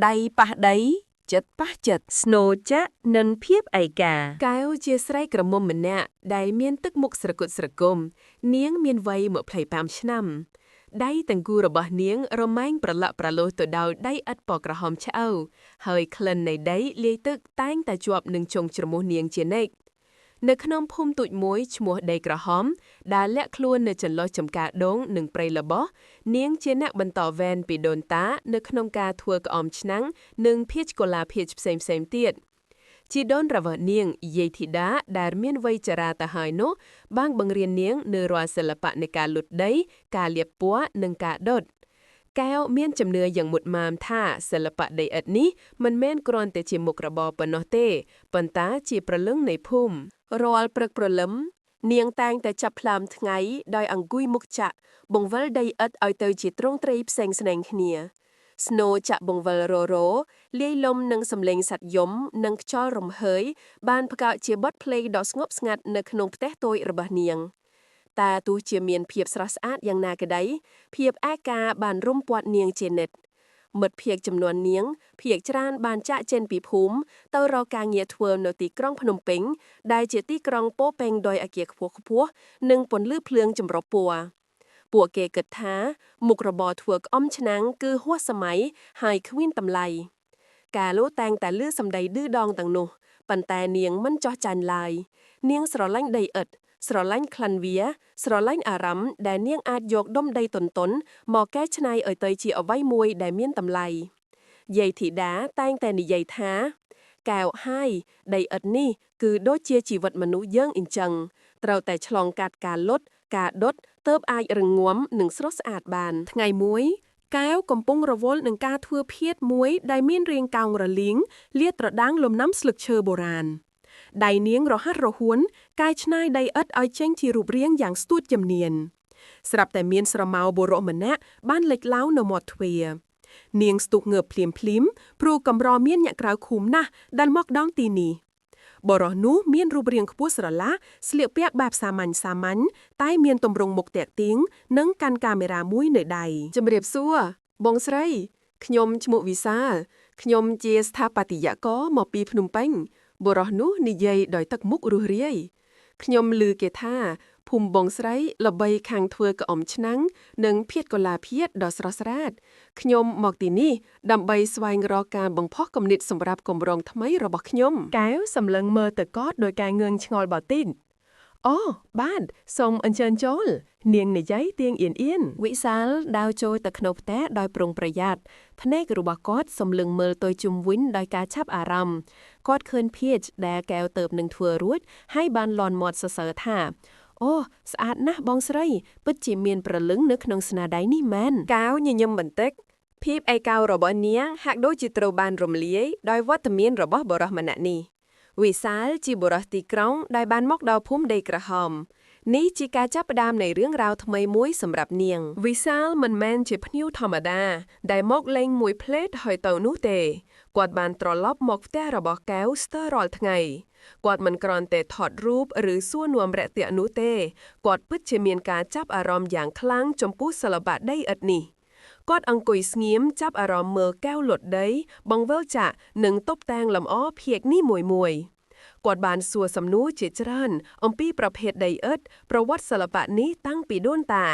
ដៃប៉ះដីចិត្តប៉ះចិត្តស្នូចាក់និងភាពឯកាកែវជាស្រីក្រមុំម្នាក់ដែលមានទឹកមុខស្រគត់ស្រគំនាងមានវ័យ25ឆ្នាំដៃទាំងគូរបស់នាងរមែងប្រឡាក់ប្រលោះទៅដោយដៃឥដ្ឋពណ៌ក្រហមឆ្អៅហើយក្លិននៃដីលាយទឹកតែងតែជាប់នឹងចុងច្រមុះនាងជានិច្ចនៅក្នុងភូមិទូចមួយឈ្មោះដីក្រហមដែលលាក់ខ្លួននៅចន្លោះចំការដូងនិងព្រៃល្បោះនាងជាអ្នកបន្តវេនពីដូនតានៅក្នុងការធ្វើក្អមឆ្នាំងនិងភាជកូឡាភាជផ្សេងៗទៀតជីដូនរបស់នាងយាយធីតាដែលមានវ័យចារាទៅហើយនោះបានបង្រៀននាងនៅរាល់សិល្បៈនៃការលុតដីការលាបពណ៌និងការដុតកែវមានជំនឿយ៉ាងមុតមាំថាសិល្បៈដីឥដ្ឋនេះមិនមែនគ្រាន់តែជាមុខរបរប៉ុណ្ណោះទេប៉ុន្តែជាព្រលឹងនៃភូមិរាល់ព្រឹកព្រលឹមនាងតែងតែចាប់ផ្ដើមថ្ងៃដោយអង្គុយមុខចាក់បង្វិលដីឥដ្ឋឲ្យទៅជាទ្រង់ទ្រាយផ្សេងស្នែងគ្នាស្នូចាក់បង្វិលរលាយលំនឹងសំឡេងសត្វយំនិងខ្យល់រំហើយបានផ្កើកជាបទភ្លេងដ៏ស្ងប់ស្ងាត់នៅក្នុងផ្ទះតូចរបស់នាងតែទោះជាមានភាពស្រស់ស្អាតយ៉ាងណាក្តីភាពឯកាបានរុំព័ទ្ធនាងជានិច្ចមិត្តភ័ក្តិចំនួននាងភាគច្រើនបានចាកចេញពីភូមិទៅរកការងារធ្វើនៅទីក្រុងភ្នំពេញដែលជាទីក្រុងពោរពេញដោយអគារខ្ពស់ៗនិងពន្លឺភ្លើងចម្រុះពណ៌ពួកគេគិតថាមុខរបរធ្វើក្អមឆ្នាំងគឺហួសសម័យហើយគ្មានតម្លៃកាលូតែងតែលឺសម្ដីឌឺដងទាំងនោះប៉ុន្តែនាងមិនចោះចាញ់ឡើយនាងស្រឡាញ់ដីឥដ្ឋស្រឡាញ់ក្លិនវាស្រឡាញ់អារម្មណ៍ដែលនាងអាចយកដុំដីទន់ៗមកកែច្នៃឲ្យទៅជាអ្វីមួយដែលមានតម្លៃយាយធីតាតែងតែនិយាយថាកែវហើយដីឥដ្ឋនេះគឺដូចជាជីវិតមនុស្សយើងអញ្ចឹងត្រូវតែឆ្លងកាត់ការលុតការដុតទើបអាចរឹងមាំនិងស្រស់ស្អាតបានថ្ងៃមួយកែវកំពុងរវល់នឹងការធ្វើភាជមួយដែលមានរាងកោងរលីងលាតត្រដាងលំនាំស្លឹកឈើបុរាណដៃនាងរហ័សរហួនកែច្នៃដីឥដ្ឋឲ្យចេញជារូបរាងយ៉ាងស្ទួចជំនាញស្រាប់តែមានស្រមោលបុរសម្នាក់បានលេចឡើងនៅមាត់ទ្វារនាងស្ទុះងើបភ្លាមព្រោះកម្រមានអ្នកក្រៅឃុំណាស់ដែលមកដល់ទីនេះបុរសនោះមានរូបរាងខ្ពស់ស្រឡះស្លៀកពាក់បែបសាមញ្ញតែមានទម្រង់មុខទាក់ទាញនិងកាន់កាមេរ៉ាមួយនៅដៃជំរាបសួរបងស្រីខ្ញុំឈ្មោះវិសាលខ្ញុំជាស្ថាបត្យករមកពីភ្នំពេញបុរសនោះនិយាយដោយទឹកមុខរួសរាយខ្ញុំឮគេថាភូមិបងស្រីល្បីខាងធ្វើក្អមឆ្នាំងនិងភាជកូឡាភាជដ៏ស្រស់ស្រាតខ្ញុំមកទីនេះដើម្បីស្វែងរកការបង្ផុសគំនិតសម្រាប់គម្រោងថ្មីរបស់ខ្ញុំកែវសម្លឹងមើលទៅគាត់ដោយការងឿងឆ្ងល់បទតិចអូបាទសូមអញ្ជើញចូលនាងនិយាយទៀងអៀនវិសាលដាវចូលទៅក្នុងផ្ទះដោយប្រុងប្រយ័ត្នភ្នែករបស់គាត់សម្លឹងមើលទៅជុំវិញដោយការចាប់អារម្មណ៍គាត់ឃើញភាជដែលកែវទៅនឹងធ្វើរួចហើយបានលន់មាត់សរសើរថាអូស្អាតណាស់បងស្រីពិតជាមានព្រលឹងនៅក្នុងស្នាដៃនេះមែនកែវញញឹមបន្តិចភាពឯកោរបស់នាងហាក់ដូចជាត្រូវបានរំលាយដោយវត្តមានរបស់បុរសម្នាក់នេះវិសាលជាបុរសទីក្រុងដែលបានមកដល់ភូមិដីក្រហមនេះជាការចាប់ផ្ដើមនៃរឿងរ៉ាវថ្មីមួយសម្រាប់នាងវិសាលមិនមែនជាភ្ញៀវធម្មតាដែលមកលេងមួយផ្លេតហើយទៅនោះទេគាត់បានត្រឡប់មកផ្ទះរបស់កែវស្ទើររាល់ថ្ងៃគាត់មិនគ្រាន់តែថតរូបឬសួរនាំរាក់ទាក់នោះទេគាត់ពិតជាមានការចាប់អារម្មណ៍យ៉ាងខ្លាំងចំពោះសិល្បៈដីឥដ្ឋនេះគាត់អង្គុយស្ងៀមចាប់អារម្មណ៍មើលកែវលុតដីបង្វិលចាក់និងតុបតែងលម្អភាជនេះមួយគាត់បានសួរសំណួរជាច្រើនអំពីប្រភេទដីឥដ្ឋប្រវត្តិសិល្បៈនេះតាំងពីដូនតា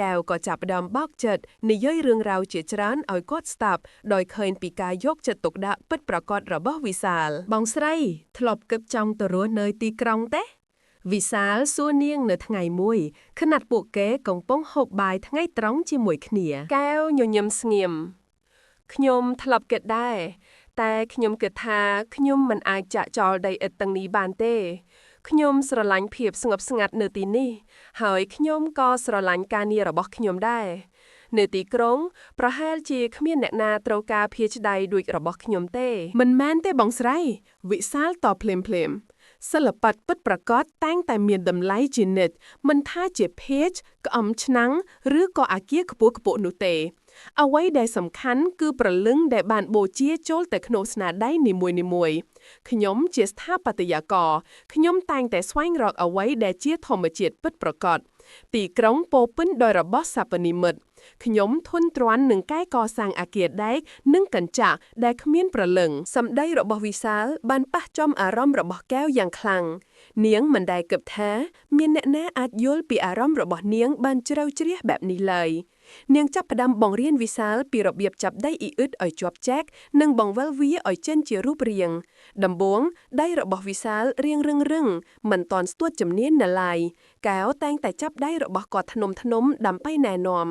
កែវក៏ចាប់ផ្ដើមបោកចិត្តនិយាយរឿងរ៉ាវជាច្រើនឲ្យគាត់ស្ដាប់ដោយឃើញពីការយកចិត្តទុកដាក់ពិតប្រាកដរបស់វិសាលបងស្រីធ្លាប់គិតចង់ទៅរស់នៅទីក្រុងទេវិសាលសួរនាងនៅថ្ងៃមួយខណៈពួកគេកំពុងហូបបាយថ្ងៃត្រង់ជាមួយគ្នាកែវញញឹមស្ងៀមខ្ញុំធ្លាប់គិតដែរតែខ្ញុំគិតថាខ្ញុំមិនអាចចាក់ចោលដីឥដ្ឋទាំងនេះបានទេខ្ញុំស្រឡាញ់ភាពស្ងប់ស្ងាត់នៅទីនេះហើយខ្ញុំក៏ស្រឡាញ់ការងាររបស់ខ្ញុំដែរនៅទីក្រុងប្រហែលជាគ្មានអ្នកណាត្រូវការភាជដៃដូចរបស់ខ្ញុំទេមិនមែនទេបងស្រីវិសាលតបភ្លាមសិល្បៈពិតប្រាកដតែងតែមានតម្លៃជានិច្ចមិនថាជាភាជក្អមឆ្នាំងឬក៏អគារខ្ពស់នោះទេអ្វីដែលសំខាន់គឺព្រលឹងដែលបានបូជាចូលទៅក្នុងស្នាដៃនីមួយខ្ញុំជាស្ថាបត្យករខ្ញុំតែងតែស្វែងរកអ្វីដែលជាធម្មជាតិពិតប្រាកដ ទីក្រុងពោពេញដោយរបស់សព្វនិមិត្តខ្ញុំធន់ទ្រាំនឹងកាយកសាងអគារដែកនិងកញ្ចក់ដែលគ្មានប្រលឹងសម្ដីរបស់វិសាលបានប៉ះចំអារម្មណ៍របស់កែវយ៉ាងខ្លាំងនាងមិនដែលគិតថាមានអ្នកណាអាចយល់ពីអារម្មណ៍របស់នាងបានជ្រៅជ្រះបែបនេះឡើយនាងចាប់ផ្ដើមបង្រៀនវិសាលពីរបៀបចាប់ដៃអ៊ីអ៊ឹតឲ្យជាប់ចែកនិងបង្វិលវាឲ្យចេញជារូបរាងដំបូងដៃរបស់វិសាលរៀងរឹងមិនទាន់ស្ទាត់ជំនាញនៅឡើយកែវតែងតែចាប់ដៃរបស់គាត់ធ្នមដើម្បីណែនាំ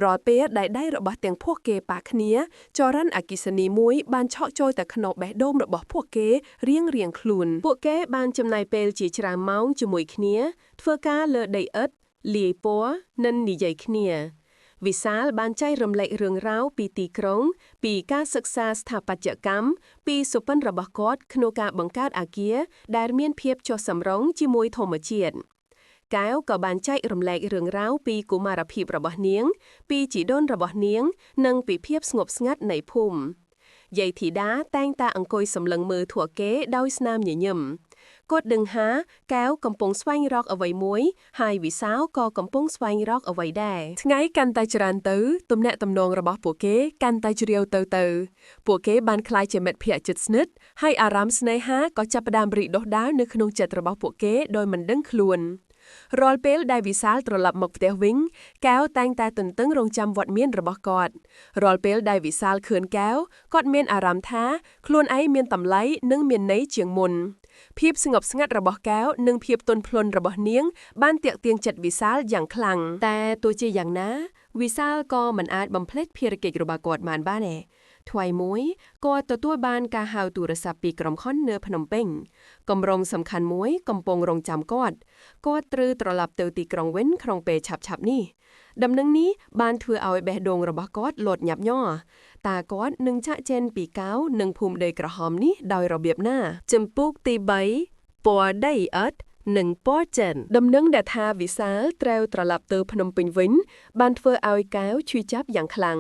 រាល់ពេលដែលដៃរបស់ទាំងពួកគេប៉ះគ្នាចរន្តអគ្គិសនីមួយបានឆក់ចូលទៅក្នុងបេះដូងរបស់ពួកគេរៀងខ្លួនពួកគេបានចំណាយពេលជាច្រើនម៉ោងជាមួយគ្នាធ្វើការលើដីឥដ្ឋលាយពណ៌និងនិយាយគ្នាវិសាលបានចែករំលែករឿងរ៉ាវពីទីក្រុងពីការសិក្សាស្ថាបត្យកម្មពីសុបិនរបស់គាត់ក្នុងការបង្កើតអគារដែលមានភាពចុះសម្រុងជាមួយធម្មជាតិកែវក៏បានចែករំលែករឿងរ៉ាវពីកុមារភាពរបស់នាងពីជីដូនរបស់នាងនិងពីភាពស្ងប់ស្ងាត់នៃភូមិយាយធីតាតែងតែអង្គុយសម្លឹងមើលធួគេដោយស្នាមញញឹមគាត់ដឹងថាកែវកំពុងស្វែងរកអ្វីមួយហើយវិសាលក៏កំពុងស្វែងរកអ្វីដែរថ្ងៃកាន់តែច្រើនទៅទំនាក់ទំនងរបស់ពួកគេកាន់តែជ្រាវទៅពួកគេបានក្លាយជាមិត្តភក្តិជិតស្និទ្ធហើយអារម្មណ៍ស្នេហាក៏ចាប់ផ្ដើមរីកដុះដាលនៅក្នុងចិត្តរបស់ពួកគេដោយមិនដឹងខ្លួនរាល់ពេលដែលវិសាលត្រឡប់មកផ្ទះវិញកែវតែងតែទន្ទឹងរង់ចាំវត្តមានរបស់គាត់រាល់ពេលដែលវិសាលឃើញកែវគាត់មានអារម្មណ៍ថាខ្លួនឯងមានតម្លៃនិងមានន័យជាងមុនភាពស្ងប់ស្ងាត់របស់កែវនិងភាពទន់ភ្លន់របស់នាងបានទាក់ទាញចិត្តវិសាលយ៉ាងខ្លាំងតែទោះជាយ៉ាងណាវិសាលក៏មិនអាចបំភ្លេចភារកិច្ចរបស់គាត់បានទេថ្ងៃមួយគាត់ទទួលបានការហៅទូរស័ព្ទពីក្រុមហ៊ុននៅភ្នំពេញគម្រោងសំខាន់មួយកំពុងរង់ចាំគាត់ត្រូវត្រឡប់ទៅទីក្រុងវិញក្នុងពេលឆាប់នេះដំណឹងនេះបានធ្វើឲ្យបេះដូងរបស់គាត់លោតញាប់ញ័រតើគាត់នឹងចាក់ចែនពីកៅនិងភូមិដីក្រហមនេះដោយរបៀបណាចំពុកទី3ពណ៌ដីឥដ្ឋនិងពណ៌ចិនដំណឹងដែលថាវិសាលត្រូវត្រឡប់ទៅភ្នំពេញវិញបានធ្វើឲ្យកែវឈឺចាប់យ៉ាងខ្លាំង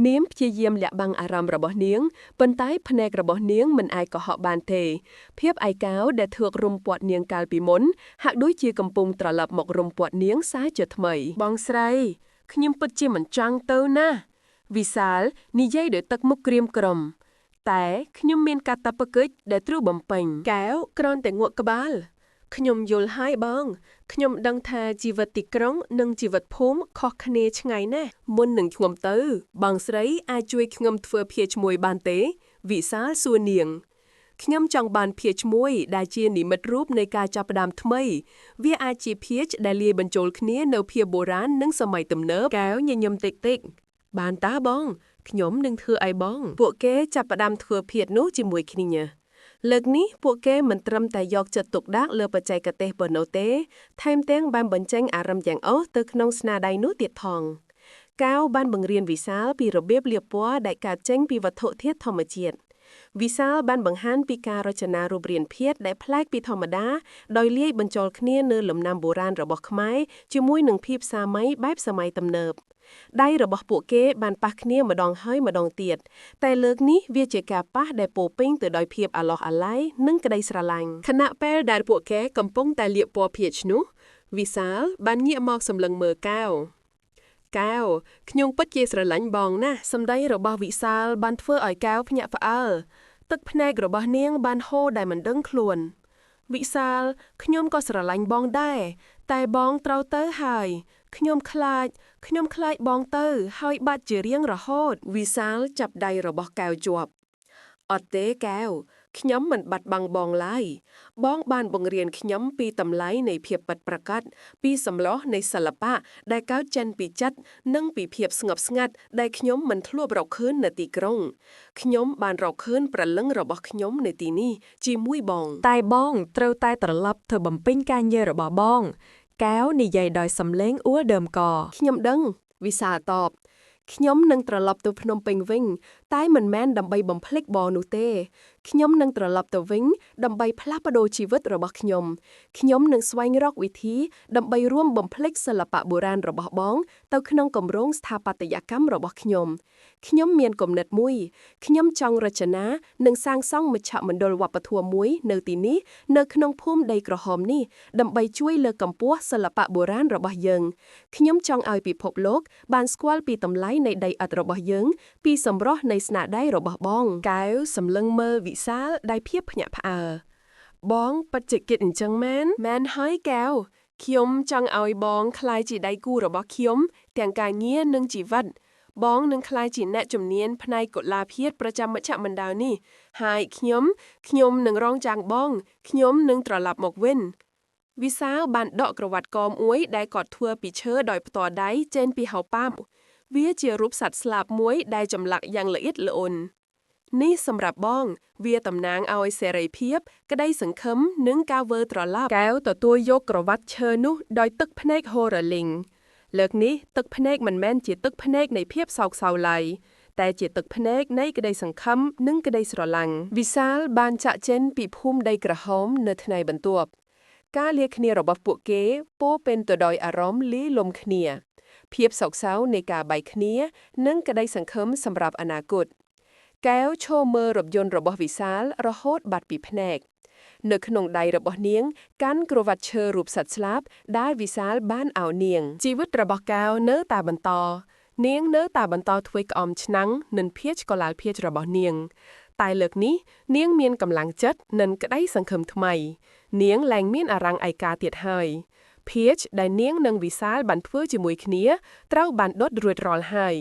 នាងព្យាយាមលាក់បាំងអារម្មណ៍របស់នាងប៉ុន្តែភ្នែករបស់នាងមិនអាចកុហកបានទេភាពឯកោដែលធឿករុំព័ទ្ធនាងកាលពីមុនហាក់ដូចជាកំពុងត្រឡប់មករុំព័ទ្ធនាងសាជាថ្មីបងស្រីខ្ញុំពិតជាមិនចង់ទៅណាវិសាលនិយាយដោយទឹកមុខក្រៀមក្រំតែខ្ញុំមានកាតព្វកិច្ចដែលត្រូវបំពេញកែវគ្រាន់តែងក់ក្បាលខ្ញុំយល់ហើយបងខ្ញុំដឹងថាជីវិតទីក្រុងនិងជីវិតភូមិខុសគ្នាឆ្ងាយណាស់មុននឹងឆ្ងំទៅបងស្រីអាចជួយខ្ញុំធ្វើភាឈ្មោះបានទេវិសាលសួរនាងខ្ញុំចង់បានភាឈ្មោះដែលជានិមិត្តរូបនៃការចាប់ផ្ដើមថ្មីវាអាចជាភាជដែលលាយបញ្ចូលគ្នានៅភាពបុរាណនិងសម័យទំនើបកែវញញឹមតិចបានតាបងខ្ញុំនឹងធ្វើឲ្យបងពួកគេចាប់ផ្ដើមធ្វើភាជនោះជាមួយគ្នាលើកនេះពួកគេមិនត្រឹមតែយកចិត្តទុកដាក់លើបច្ចេកទេសប៉ុណ្ណោះទេថែមទាំងបានបញ្ចេញអារម្មណ៍យ៉ាងអូសទៅក្នុងស្នាដៃនោះទៀតផងកៅបានបង្រៀនវិសាលពីរបៀបលាបពណ៌ដែលកើតចេញពីវត្ថុធាតុធម្មជាតិវិសាលបានបង្ហាញពីការរចនារូបរាងធាតុដែលប្លែកពីធម្មតាដោយលាយបញ្ចូលគ្នានូវលំនាំបុរាណរបស់ខ្មែរជាមួយនឹងភាពសាមញ្ញបែបសម័យទំនើបដៃរបស់ពួកគេបានប៉ះគ្នាម្ដងហើយម្ដងទៀតតែលើកនេះវាជាការប៉ះដែលពោពេញទៅដោយភាពអាឡោះអាល័យនិងក្តីស្រឡាញ់ខណៈពេលដែលពួកគេកំពុងតែលាបពណ៌ភាជនោះវិសាលបានងាកមកសម្លឹងមើលកែវខ្ញុំពិតជាស្រឡាញ់បងណាស់សម្ដីរបស់វិសាលបានធ្វើឲ្យកែវភ្ញាក់ផ្អើលទឹកភ្នែករបស់នាងបានហូរដែលមិនដឹងខ្លួនវិសាលខ្ញុំក៏ស្រឡាញ់បងដែរតែបងត្រូវទៅហើយខ្ញុំខ្លាចបងទៅហើយបាត់ជារៀងរហូតវិសាលចាប់ដៃរបស់កែវជាប់អត់ទេកែវខ្ញុំមិនបាត់បង់បងឡើយបងបានបង្រៀនខ្ញុំពីតម្លៃនៃភាពពិតប្រាកដពីសម្លោះនៃសិល្បៈដែលកើតចេញពីចិត្តនិងពីភាពស្ងប់ស្ងាត់ដែលខ្ញុំមិនធ្លាប់រកឃើញនៅទីក្រុងខ្ញុំបានរកឃើញប្រលឹងរបស់ខ្ញុំនៅទីនេះជាមួយបងតែបងត្រូវតែត្រឡប់ទៅបំពេញការងាររបស់បងកែវនិយាយដោយសំឡេងអួលដើមកខ្ញុំដឹងវិសាលតបខ្ញុំនឹងត្រឡប់ទៅភ្នំពេញវិញតែមិនមែនដើម្បីបំភ្លេចបងនោះទេ ខ្ញុំនឹងត្រឡប់ទៅវិញដើម្បីផ្លាស់ប្ដូរជីវិតរបស់ខ្ញុំនឹងស្វែងរកវិធីដើម្បីរួមបំភ្លេចសិល្បៈបុរាណរបស់បងទៅក្នុងគម្រោងស្ថាបត្យកម្មរបស់ខ្ញុំមានគំនិតមួយខ្ញុំចង់រចនានិងសាងសង់មជ្ឈមណ្ឌលវប្បធម៌មួយនៅទីនេះនៅក្នុងភូមិដីក្រហមនេះដើម្បីជួយលើកកម្ពស់សិល្បៈបុរាណរបស់យើងខ្ញុំចង់ឲ្យពិភពលោកបានស្គាល់ពីតម្លៃនៃដីឥដ្ឋរបស់យើងពីសម្រស់នៃស្នាដៃរបស់បងកែវសម្លឹងមើលវិសាលដោយភាពភ្ញាក់ផ្អើលបងពិតជាគិតអញ្ចឹងមែនហើយកែវខ្ញុំចង់ឲ្យបងក្លាយជាដៃគូរបស់ខ្ញុំទាំងការងារនិងជីវិតបងនឹងក្លាយជាអ្នកជំនាញផ្នែកកុលាភិប្រចាំមជ្ឈមណ្ឌលនេះហើយខ្ញុំនឹងរងចាំបងខ្ញុំនឹងត្រឡប់មកវិញវិសាលបានដកក្រវ៉ាត់កមួយដែលគាត់ធ្វើពីឈើដោយផ្ទាល់ដៃចេញពីហៅប៉ាបវាជារូបសត្វស្លាបមួយដែលចម្លាក់យ៉ាងល្អិតល្អន់នេះសម្រាប់បងវាតំណាងឲ្យសេរីភាពក្តីសង្ឃឹមនិងការវិលត្រឡប់កែវទទួលយកក្រវ៉ាត់ឈើនោះដោយទឹកភ្នែកហូររលីងលើកនេះទឹកភ្នែកមិនមែនជាទឹកភ្នែកនៃភាពសោកសៅឡើយតែជាទឹកភ្នែកនៃក្តីសង្ឃឹមនិងក្តីស្រឡាញ់វិសាលបានចាក់ចេញពីភូមិដីក្រហមនៅថ្ងៃបន្ទាប់ការលាគ្នារបស់ពួកគេពោរពេញទៅដោយអារម្មណ៍លាយលំគ្នាភាពសោកសៅនៃការបែកគ្នានិងក្តីសង្ឃឹមសម្រាប់អនាគតកែវឈរមើលរថយន្តរបស់វិសាលរហូតបាត់ពីភ្នែកនៅក្នុងដៃរបស់នាងកាន់ក្រវ៉ាត់ឈើរូបសត្វស្លាបដែលវិសាលបានឲ្យនាងជីវិតរបស់កែវនៅតែបន្តនាងនៅតែបន្តធ្វើក្អមឆ្នាំងនិងភាជកលាលភាជរបស់នាងតែលើកនេះនាងមានកម្លាំងចិត្តនិងក្តីសង្ឃឹមថ្មីនាងឡើងមានអារម្មណ៍ឯកាទៀតហើយភាជដែលនាងនិងវិសាលបានធ្វើជាមួយគ្នាត្រូវបានដុតរួចរាល់ហើយ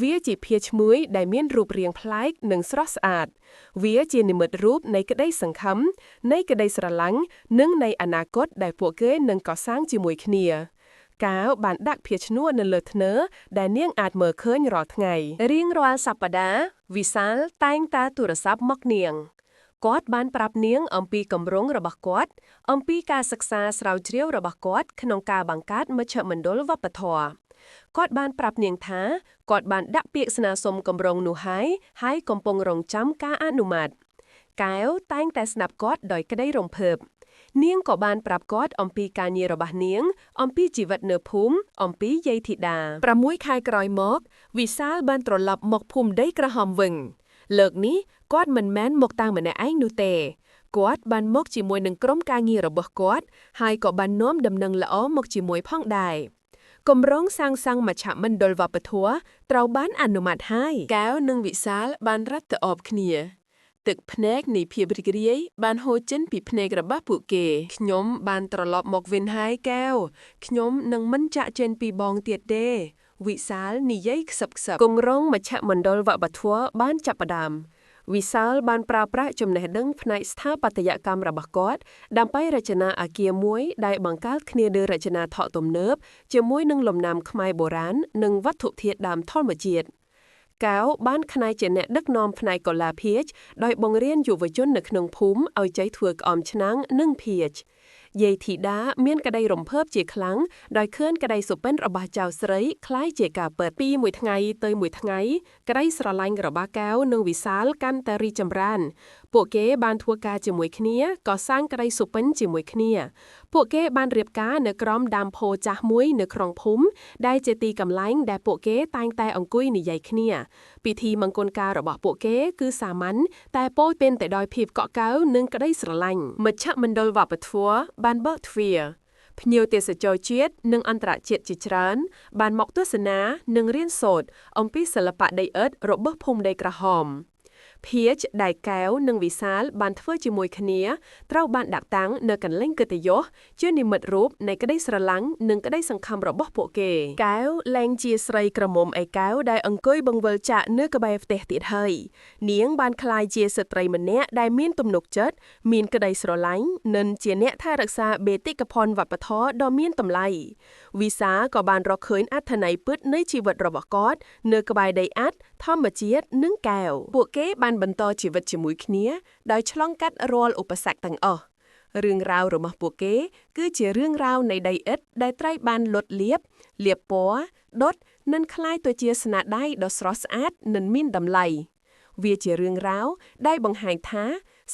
វាជាភាជមួយដែលមានរូបរាងប្លែកនិងស្រស់ស្អាតវាជានិមិត្តរូបនៃក្តីសង្ឃឹមនៃក្តីស្រឡាញ់និងនៃអនាគតដែលពួកគេនឹងកសាងជាមួយគ្នាកែវបានដាក់ភាជនោះនៅលើធ្នើដែលនាងអាចមើលឃើញរាល់ថ្ងៃរៀងរាល់សប្តាហ៍វិសាលតែងតែទូរស័ព្ទមកនាងគាត់បានប្រាប់នាងអំពីគម្រោងរបស់គាត់អំពីការសិក្សាស្រាវជ្រាវរបស់គាត់ក្នុងការបង្កើតមជ្ឈមណ្ឌលវប្បធម៌គាត់បានប្រាប់នាងថាគាត់បានដាក់ពាក្យស្នើសុំគម្រោងនោះហើយកំពុងរងចាំការអនុម័តកែវតែងតែស្ដាប់គាត់ដោយក្តីរំភើបនាងក៏បានប្រាប់គាត់អំពីការងាររបស់នាងអំពីជីវិតនៅភូមិអំពីយាយធីតា6 ខែក្រោយមកវិសាលបានត្រឡប់មកភូមិដីក្រហមវិញលើកនេះគាត់មិនមែនមកតាំងម្នាក់ឯងនោះទេគាត់បានមកជាមួយនឹងក្រុមការងាររបស់គាត់ហើយក៏បាននាំដំណឹងល្អមកជាមួយផងដែរគម្រោងសាងសង់មជ្ឈមណ្ឌលវប្បធម៌ត្រូវបានអនុម័តហើយកែវនិងវិសាលបានរត់ទៅអបគ្នាទឹកភ្នែកនៃភាពរីករាយបានហូរចេញពីភ្នែករបស់ពួកគេខ្ញុំបានត្រឡប់មកវិញហើយកែវខ្ញុំនឹងមិនចាក់ចេញពីបងទៀតទេវិសាលនិយាយខ្សឹបគម្រោងមជ្ឈមណ្ឌលវប្បធម៌បានចាប់ផ្ដើមវិសាលបានប្រើប្រាស់ចំណេះដឹងផ្នែកស្ថាបត្យកម្មរបស់គាត់ដើម្បីរចនាអគារមួយដែលបង្កើតគ្នាលើរចនាថតទំនើបជាមួយនឹងលំនាំខ្មែរបុរាណនិងវត្ថុធាតុដើមធម្មជាតិកែវបានក្លាយជាអ្នកដឹកនាំផ្នែកកុលាភាជដោយបង្រៀនយុវជននៅក្នុងភូមិឲ្យចេះធ្វើក្អមឆ្នាំងនិងភាជយាយធីតាមានក្តីរំភើបជាខ្លាំងដោយឃើញក្តីសុបិនរបស់ចៅស្រីคล้ายជាការពិតពីមួយថ្ងៃទៅមួយថ្ងៃក្តីស្រឡាញ់របស់កែវនិងវិសាលកាន់តែរីកចម្រើនពួកគេបានធ្វើការជាមួយគ្នាកសាងក្តីសុបិនជាមួយគ្នាពួកគេបានរៀបការនៅក្រោមដើមពោធិ៍ចាស់មួយនៅក្នុងភូមិដែលជាទីកន្លែងដែលពួកគេតែងតែអង្គុយនិយាយគ្នាពិធីមង្គលការរបស់ពួកគេគឺសាមញ្ញតែពោរពេញទៅដោយភាពកក់កៅនិងក្តីស្រឡាញ់មជ្ឈមណ្ឌលវប្បធម៌បានបើកទ្វារភ្ញៀវទេសចរជាតិនិងអន្តរជាតិជាច្រើនបានមកទស្សនានិងរៀនសូត្រអំពីសិល្បៈដីឥដ្ឋរបស់ភូមិដីក្រហមភាជដែលកែវនិងវិសាលបានធ្វើជាមួយគ្នាត្រូវបានដាក់តាំងនៅកន្លែងកិត្តិយសជានិមិត្តរូបនៃក្តីស្រឡាញ់និងក្តីសង្ឃឹមរបស់ពួកគេកែវលែងជាស្រីក្រមុំឯកែវដែលអង្គុយបង្វិលចាក់នៅក្បែរផ្ទះទៀតហើយនាងបានក្លាយជាស្ត្រីម្នាក់ដែលមានទំនុកចិត្តមានក្តីស្រឡាញ់និងជាអ្នកថែរក្សាបេតិកភណ្ឌវប្បធម៌ដ៏មានតម្លៃវិសាលក៏បានរកឃើញអត្ថន័យពិតនៃជីវិតរបស់គាត់នៅក្បែរដីឥដ្ឋធម្មជាតិនិងកែវពួកគេបានបន្តជីវិតជាមួយគ្នាដោយឆ្លងកាត់រាល់ឧបសគ្គទាំងអស់រឿងរ៉ាវរបស់ពួកគេគឺជារឿងរ៉ាវនៃដីឥដ្ឋដែលត្រូវបានលុតលាបពណ៌ដុតនិងคล้ายទៅជាស្នាដៃដ៏ស្រស់ស្អាតនិងមានតម្លៃ វាជារឿងរ៉ាវដែលបង្ហាញថា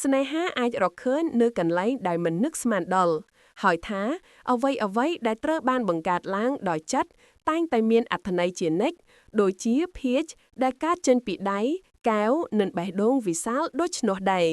ស្នេហាអាចរកឃើញនៅកន្លែងដែលមិននឹកស្មានដល់ហើយថាអ្វីៗដែលត្រូវបានបង្កើតឡើងដោយចិត្តតែងតែមានអត្ថន័យជានិច្ចដូចជាភាជន៍ដែលកើតចេញពីដៃកែវនិងបេះដូងវិសាលដូច្នោះដែរ